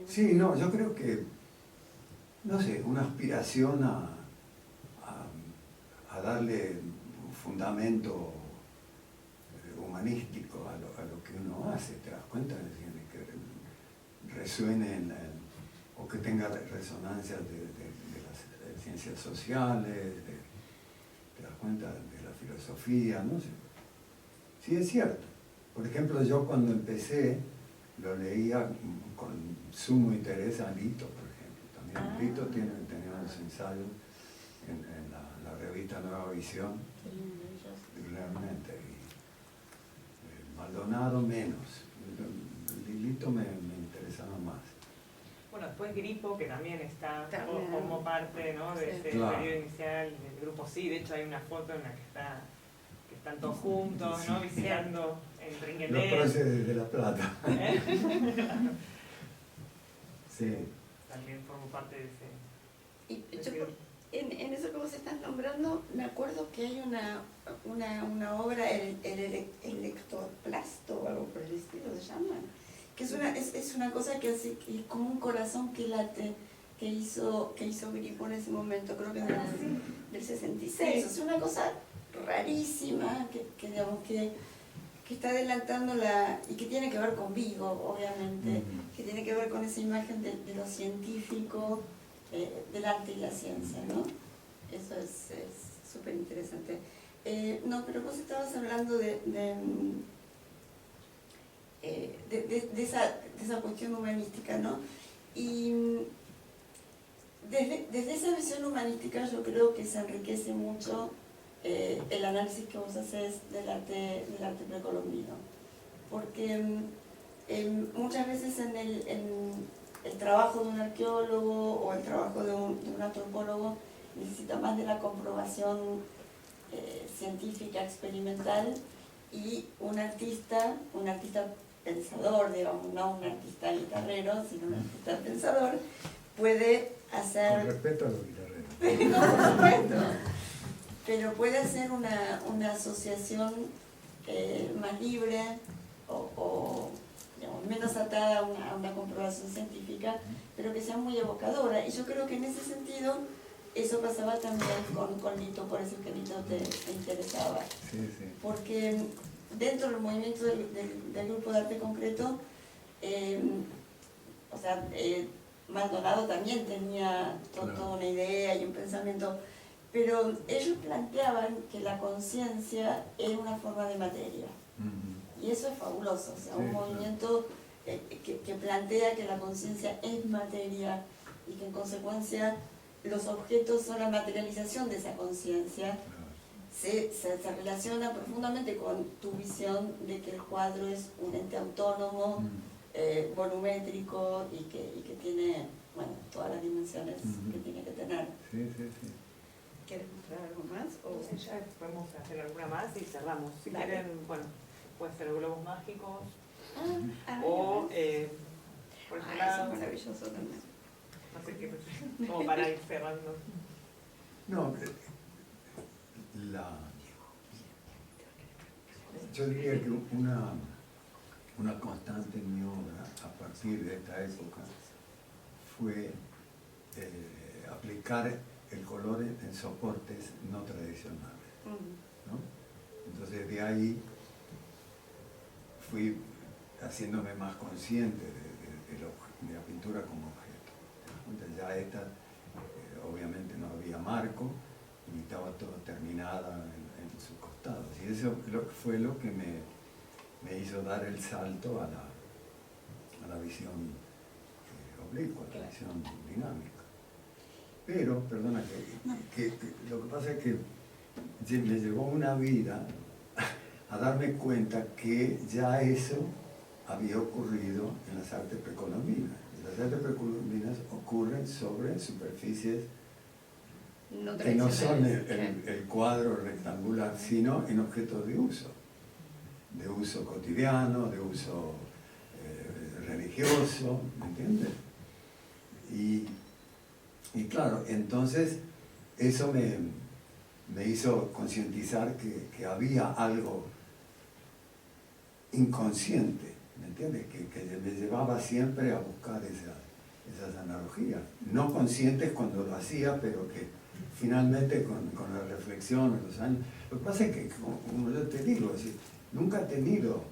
Sí, no, yo creo que, no sé, una aspiración a darle un fundamento humanístico a lo que uno hace, ¿te das cuenta? Es decir, que resuene o que tenga resonancia de las ciencias sociales, te das cuenta de la filosofía, no sé. Sí, es cierto. Por ejemplo, yo cuando empecé, lo leía con sumo interés a Lito, por ejemplo. También Lito tenía unos ensayos en la revista Nueva Visión, realmente. Y Maldonado menos. Lito me interesaba más. Bueno, después Gripo, que también está También. como parte, ¿no?, de Sí. este Claro. periodo inicial del grupo Sí. De hecho hay una foto en la que están todos juntos, ¿no?, Sí. visitando en Los Ringuelé. próceres de La Plata. ¿Eh? Sí. También formo parte de ese. Y ese yo, grupo. en eso que vos estás nombrando, me acuerdo que hay una obra, el electroplasto o algo por el estilo se llama, que es una cosa que hace, que es como un corazón que late, que hizo Gripo en ese momento, creo que del 66. Es una cosa rarísima digamos que está adelantando y que tiene que ver con Vigo, obviamente, que tiene que ver con esa imagen de lo científico, del arte y la ciencia, ¿no? Eso es súper interesante. No, pero vos estabas hablando de esa cuestión humanística, ¿no? Y desde esa visión humanística yo creo que se enriquece mucho el análisis que vos haces del arte precolombino. Porque muchas veces en el trabajo de un arqueólogo o el trabajo de un antropólogo necesita más de la comprobación científica, experimental, y un artista pensador, digamos, no un artista guitarrero, sino un artista pensador, puede hacer... Con respeto a los guitarreros. No, por supuesto. Pero puede hacer una asociación más libre o digamos, menos atada a una comprobación científica, pero que sea muy evocadora. Y yo creo que en ese sentido eso pasaba también con Lito, por eso es que Lito te interesaba. Sí, sí. Porque dentro del movimiento del grupo de arte concreto, Maldonado también tenía toda una idea y un pensamiento, pero ellos planteaban que la conciencia era una forma de materia. Y eso es fabuloso, o sea, un movimiento que plantea que la conciencia es materia y que en consecuencia los objetos son la materialización de esa conciencia. Se relaciona profundamente con tu visión de que el cuadro es un ente autónomo, volumétrico y que tiene, bueno, todas las dimensiones que tiene que tener. Sí, sí, sí. ¿Quieres mostrar algo más? No sé, ya podemos hacer alguna más y cerramos. Si Dale. quieren, bueno, puede ser globos mágicos O o, por eso ejemplo, es maravilloso también. no sé qué, como para ir cerrando. No, yo diría que una constante en mi obra a partir de esta época fue aplicar el color en soportes no tradicionales, ¿no? Entonces de ahí fui haciéndome más consciente de la pintura como objeto. Entonces ya esta, obviamente no había marco y estaba todo terminada en sus costados. Y eso fue lo que me hizo dar el salto a la visión oblicua, a la visión dinámica. Pero, perdona, que lo que pasa es que me llevó una vida a darme cuenta que ya eso había ocurrido en las artes precolombinas. Las artes precolombinas ocurren sobre superficies que no son el cuadro rectangular, sino en objetos de uso cotidiano, de uso religioso, ¿me entiendes? Y claro, entonces eso me hizo concientizar que había algo inconsciente, ¿me entiendes? Que me llevaba siempre a buscar esas analogías, no conscientes cuando lo hacía, pero que finalmente con la reflexión en los años... Lo que pasa es que, como yo te digo, es decir, nunca he tenido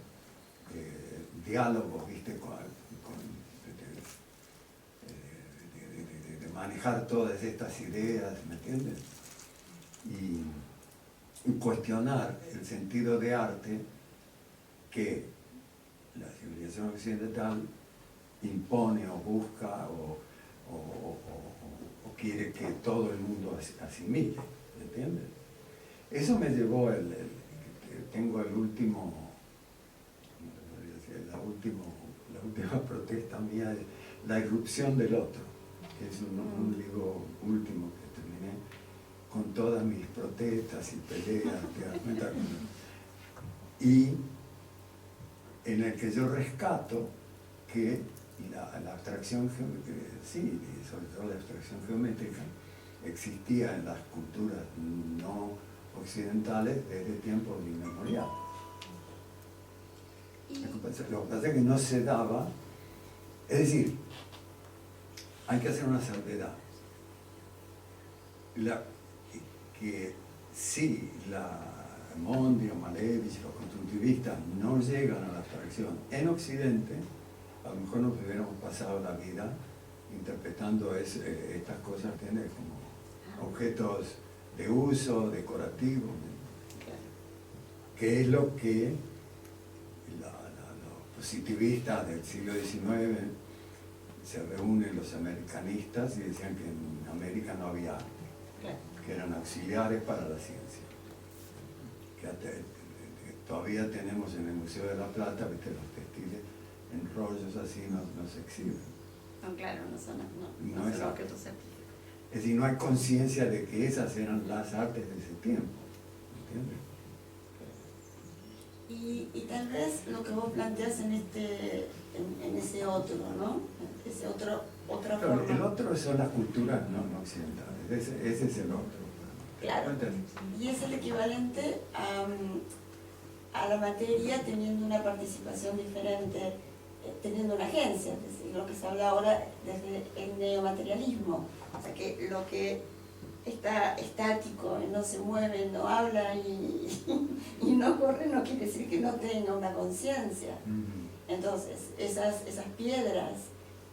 diálogos, ¿viste? De manejar todas estas ideas, ¿me entiendes? Y cuestionar el sentido de arte que la civilización occidental impone o busca o quiere que todo el mundo asimile, ¿me entiendes? Eso me llevó, tengo la última protesta mía, de la irrupción del otro, que es un libro último que terminé con todas mis protestas y peleas, ¿te das cuenta? Y en el que yo rescato que la abstracción geométrica, sí, sobre todo la abstracción geométrica, existía en las culturas no occidentales desde tiempos inmemoriales. Lo que pasa es que no se daba, es decir, hay que hacer una salvedad. Que si Mondi o Malevich, los constructivistas, no llegan a la abstracción en Occidente, a lo mejor nos hubiéramos pasado la vida interpretando estas cosas como objetos de uso, decorativos, que es lo que los positivistas del siglo XIX se reúnen, los americanistas, y decían que en América no había arte, que eran auxiliares para la ciencia. Que todavía tenemos en el Museo de la Plata, ¿viste? Los textiles en rollos así no se exhiben. No, claro, no son no es arte. objetos científicos. Es decir, no hay conciencia de que esas eran las artes de ese tiempo, ¿entiendes? Y tal vez lo que vos planteas en ese otro, ¿no? Otra Claro, forma. el otro son las culturas no occidentales, ese es el otro. Claro, y es el equivalente a la materia teniendo una participación diferente, teniendo una agencia, es decir, lo que se habla ahora desde el neomaterialismo, o sea que lo que está estático, no se mueve, no habla y no corre, no quiere decir que no tenga una conciencia. Entonces, esas piedras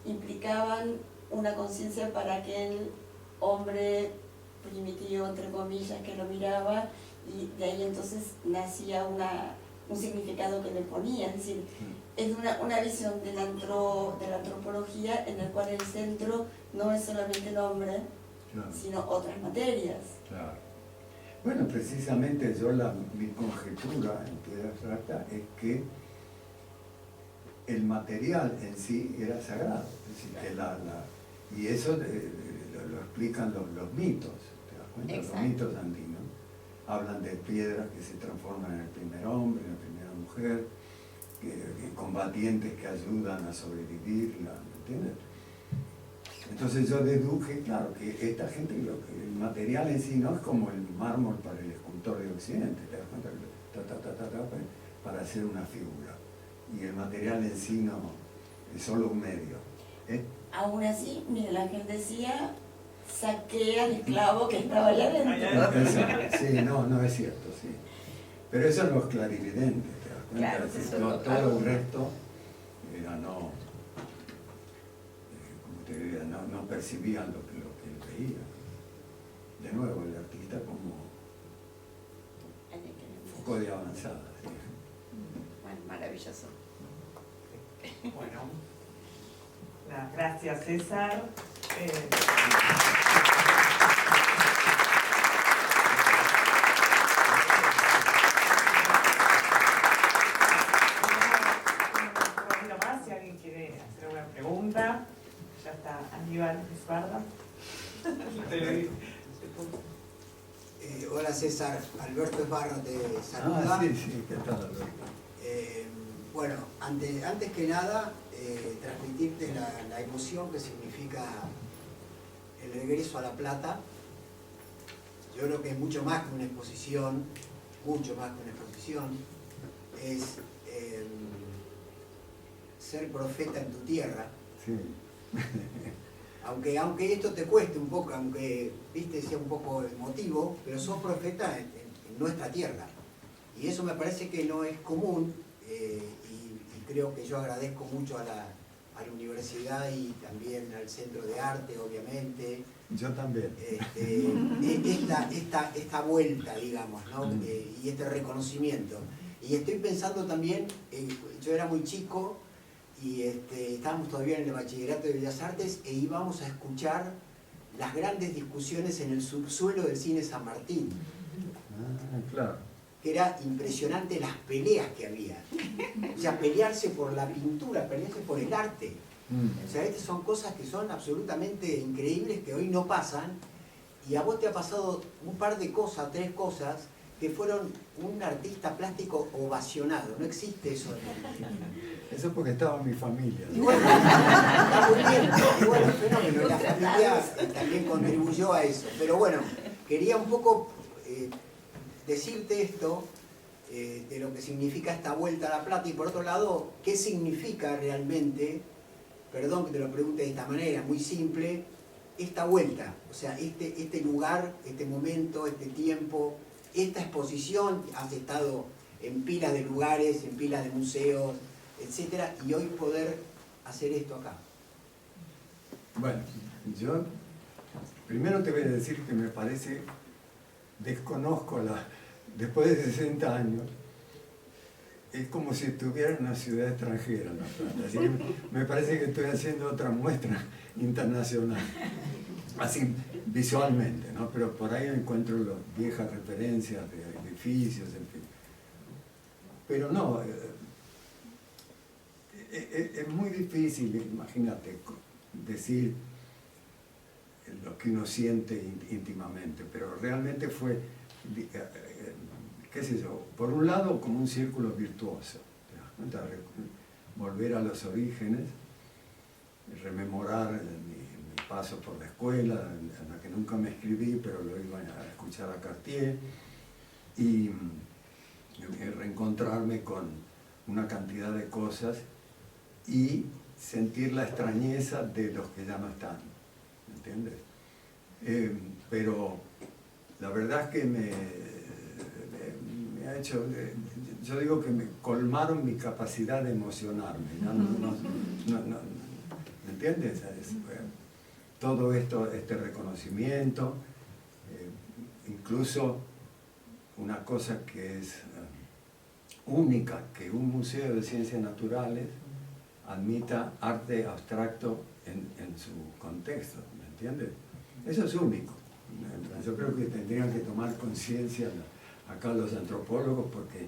implicaban una conciencia para aquel hombre primitivo, entre comillas, que lo miraba, y de ahí entonces nacía un significado que le ponía. Es decir, es una visión de la antropología en la cual el centro no es solamente el hombre, claro, sino otras materias. Claro. Bueno, precisamente mi conjetura en piedra abstracta es que el material en sí era sagrado. Es decir, que y eso lo explican los mitos, ¿te das cuenta? Exacto. Los mitos andinos hablan de piedras que se transforman en el primer hombre, en la primera mujer, combatientes que ayudan a sobrevivir, ¿me entiendes? Entonces yo deduje, claro, que esta gente, el material en sí no es como el mármol para el escultor de Occidente, ¿te das cuenta? Para hacer una figura. Y el material en sí no, es solo un medio. Aún así, Miguel Ángel decía, saqué al esclavo que estaba allá adentro. Sí, no es cierto, sí. Pero eso no es clarividente, ¿te das cuenta? Claro, todo el resto era no percibían lo que él veía. De nuevo, el artista como foco de avanzada. ¿Sí? Bueno, maravilloso. Bueno, gracias César. Si alguien quiere hacer una pregunta, ya está Aníbal Esparda. Hola César, Alberto Esbarra te saluda. Sí, ¿qué tal Alberto? Bueno, antes que nada, transmitirte la emoción que significa el regreso a La Plata. Yo creo que es mucho más que una exposición, es ser profeta en tu tierra. Sí. Aunque esto te cueste un poco, aunque sea un poco emotivo, pero sos profeta en nuestra tierra. Y eso me parece que no es común, y creo que yo agradezco mucho a a la universidad y también al Centro de Arte, obviamente. Yo también. Esta vuelta, digamos, ¿no? Y este reconocimiento. Y estoy pensando también, yo era muy chico y estábamos todavía en el Bachillerato de Bellas Artes e íbamos a escuchar las grandes discusiones en el subsuelo del Cine San Martín. Claro. Que era impresionante las peleas que había. O sea, pelearse por la pintura, pelearse por el arte. O sea, estas son cosas que son absolutamente increíbles que hoy no pasan, y a vos te ha pasado un par de cosas, 3 cosas, que fueron un artista plástico ovacionado. No existe eso. Eso porque estaba en mi familia. Y bueno, está muy bien, y bueno, fenómeno. La familia también contribuyó a eso. Pero bueno, quería un poco decirte esto, de lo que significa esta vuelta a La Plata, y por otro lado, qué significa realmente, perdón que te lo pregunte de esta manera, muy simple, esta vuelta, o sea, este lugar, este momento, este tiempo, esta exposición. Has estado en pilas de lugares, en pilas de museos, etcétera, y hoy poder hacer esto acá. Bueno, yo primero te voy a decir que me parece, desconozco después de 60 años, es como si estuviera en una ciudad extranjera, La Plata. Así que me parece que estoy haciendo otra muestra internacional, así visualmente, ¿no? Pero por ahí encuentro las viejas referencias de edificios, en fin. Pero no, es muy difícil, imagínate, decir lo que uno siente íntimamente, pero realmente fue, qué sé yo, por un lado como un círculo virtuoso, volver a los orígenes, rememorar mi paso por la escuela, en la que nunca me escribí, pero lo iba a escuchar a Cartier, y reencontrarme con una cantidad de cosas y sentir la extrañeza de los que ya no están, ¿me entiendes? Pero la verdad es que me ha hecho, yo digo que me colmaron mi capacidad de emocionarme, ¿me entiendes? Todo esto, este reconocimiento, incluso una cosa que es única, que un museo de ciencias naturales admita arte abstracto en su contexto, ¿me entiendes? Eso es único. Yo creo que tendrían que tomar conciencia acá los antropólogos, porque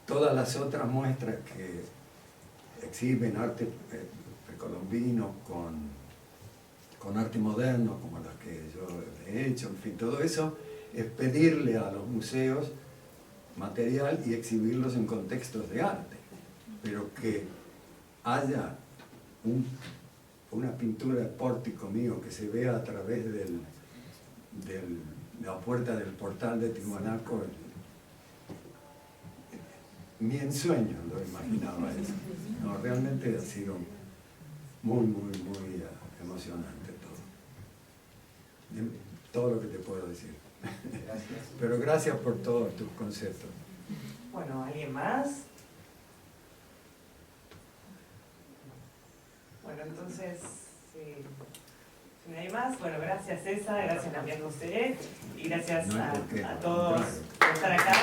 todas las otras muestras que exhiben arte precolombino con arte moderno, como las que yo he hecho, en fin, todo eso es pedirle a los museos material y exhibirlos en contextos de arte, pero que haya una pintura de pórtico mío que se vea a través de la puerta del portal de Tiwanaku, ni en sueño lo imaginaba eso. No, realmente ha sido muy emocionante todo lo que te puedo decir. Gracias. Pero gracias por todos tus conceptos. Bueno, ¿alguien más? Bueno, entonces, si no hay más, bueno, gracias César, gracias también José, y gracias No hay por qué. a todos por estar acá.